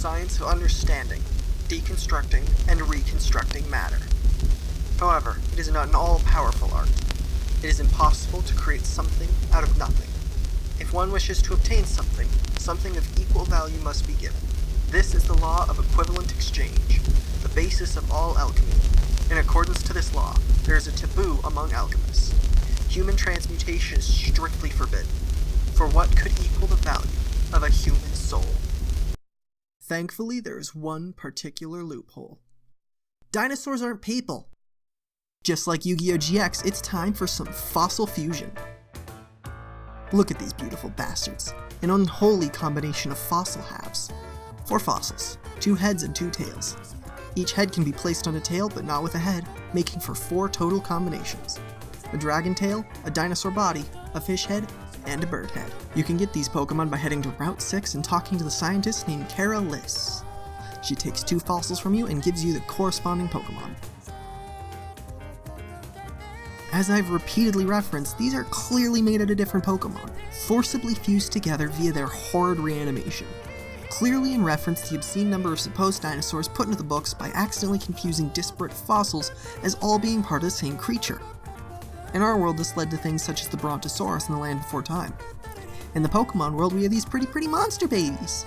science of understanding, deconstructing, and reconstructing matter. However, it is not an all-powerful art. It is impossible to create something out of nothing. If one wishes to obtain something, something of equal value must be given. This is the law of equivalent exchange, the basis of all alchemy. In accordance to this law, there is a taboo among alchemists. Human transmutation is strictly forbidden, for what could equal the value of a human soul? Thankfully, there is one particular loophole. Dinosaurs aren't people. Just like Yu-Gi-Oh! GX, it's time for some fossil fusion. Look at these beautiful bastards, an unholy combination of fossil halves. 4 fossils, 2 heads and 2 tails. Each head can be placed on a tail, but not with a head, making for 4 total combinations. A dragon tail, a dinosaur body, a fish head, and a bird head. You can get these Pokemon by heading to Route 6 and talking to the scientist named Kara Liss. She takes 2 fossils from you and gives you the corresponding Pokemon. As I've repeatedly referenced, these are clearly made out of different Pokemon, forcibly fused together via their horrid reanimation. Clearly in reference to the obscene number of supposed dinosaurs put into the books by accidentally confusing disparate fossils as all being part of the same creature. In our world, this led to things such as the Brontosaurus in the Land Before Time. In the Pokemon world, we have these pretty monster babies.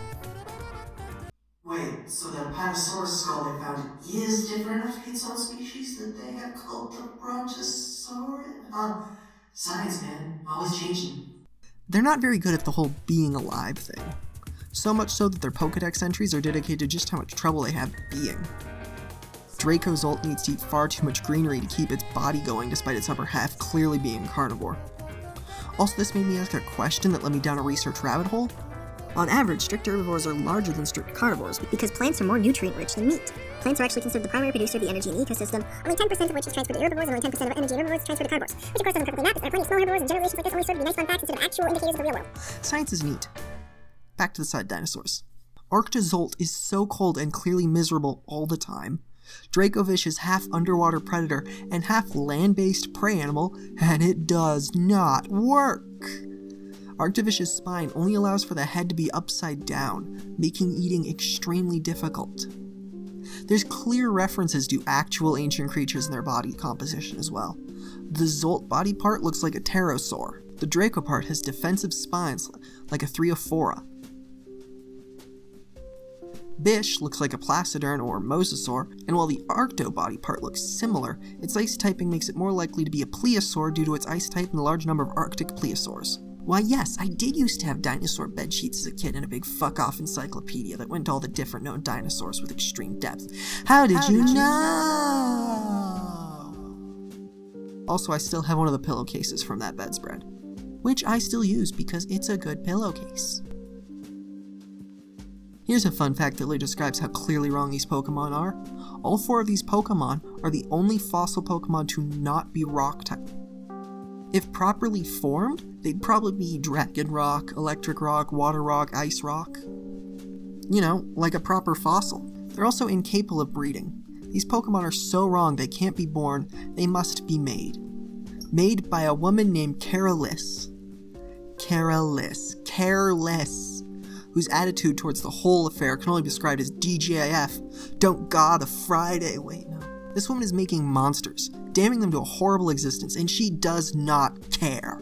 Wait, so the Panosaurus skull they found is different enough to be its own species that they have called the Brontosaurus? Science, man. Always changing. They're not very good at the whole being alive thing. So much so that their Pokedex entries are dedicated to just how much trouble they have being. Dracozolt needs to eat far too much greenery to keep its body going despite its upper half clearly being a carnivore. Also, this made me ask a question that led me down a research rabbit hole. On average, strict herbivores are larger than strict carnivores because plants are more nutrient-rich than meat. Plants are actually considered the primary producer of the energy in the ecosystem, only 10% of which is transferred to herbivores and only 10% of energy in herbivores is transferred to carnivores, which of course doesn't perfectly map, as there are plenty of small herbivores and generations like this only serve to be nice fun facts instead of actual indicators of the real world. Science is neat. Back to the side dinosaurs. Arctozolt is so cold and clearly miserable all the time. Dracovish is half underwater predator and half land-based prey animal, and it does not work. Arctovish's spine only allows for the head to be upside down, making eating extremely difficult. There's clear references to actual ancient creatures in their body composition as well. The Zolt body part looks like a pterosaur. The Draco part has defensive spines like a Thriophora. Bish looks like a Placidern or Mosasaur, and while the Arcto body part looks similar, its ice typing makes it more likely to be a Plesiosaur due to its ice type and the large number of Arctic Plesiosaurs. Why yes, I did used to have dinosaur bedsheets as a kid and a big fuck-off encyclopedia that went to all the different known dinosaurs with extreme depth. How did you know? Also, I still have one of the pillowcases from that bedspread, which I still use because it's a good pillowcase. Here's a fun fact that really describes how clearly wrong these Pokemon are. All 4 of these Pokemon are the only fossil Pokemon to not be rock type. If properly formed, they'd probably be Dragon Rock, Electric Rock, Water Rock, Ice Rock. You know, like a proper fossil. They're also incapable of breeding. These Pokemon are so wrong they can't be born, they must be made. Made by a woman named Kara Liss. Kara Liss. Careless. Whose attitude towards the whole affair can only be described as DGIF. Don't God a Friday. Wait, no. This woman is making monsters, damning them to a horrible existence, and she does not care.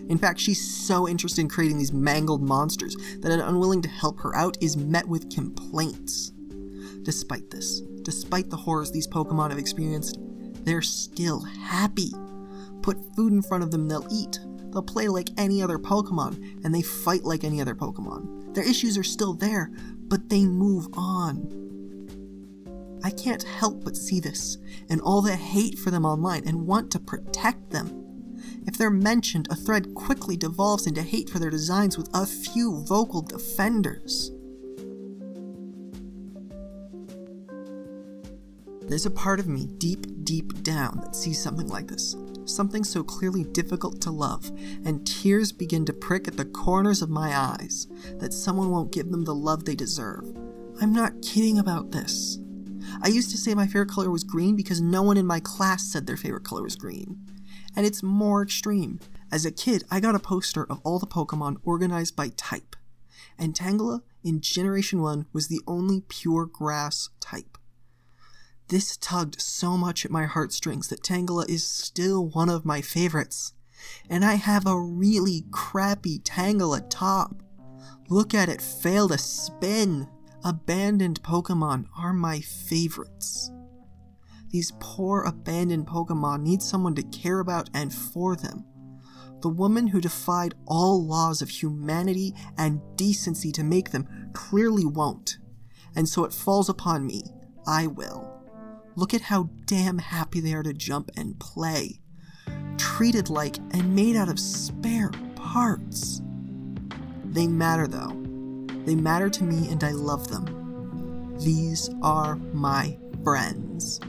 In fact, she's so interested in creating these mangled monsters that an unwilling to help her out is met with complaints. Despite this, despite the horrors these Pokemon have experienced, they're still happy. Put food in front of them, they'll eat. They'll play like any other Pokemon, and they fight like any other Pokemon. Their issues are still there, but they move on. I can't help but see this, and all the hate for them online, and want to protect them. If they're mentioned, a thread quickly devolves into hate for their designs with a few vocal defenders. There's a part of me deep down that sees something like this. Something so clearly difficult to love, and tears begin to prick at the corners of my eyes that someone won't give them the love they deserve. I'm not kidding about this. I used to say my favorite color was green because no one in my class said their favorite color was green. And it's more extreme. As a kid, I got a poster of all the Pokemon organized by type. And Tangela in Generation 1 was the only pure grass type. This tugged so much at my heartstrings that Tangela is still one of my favorites. And I have a really crappy Tangela top. Look at it fail to spin. Abandoned Pokemon are my favorites. These poor abandoned Pokemon need someone to care about and for them. The woman who defied all laws of humanity and decency to make them clearly won't. And so it falls upon me. I will. Look at how damn happy they are to jump and play. Treated like and made out of spare parts. They matter though. They matter to me and I love them. These are my friends.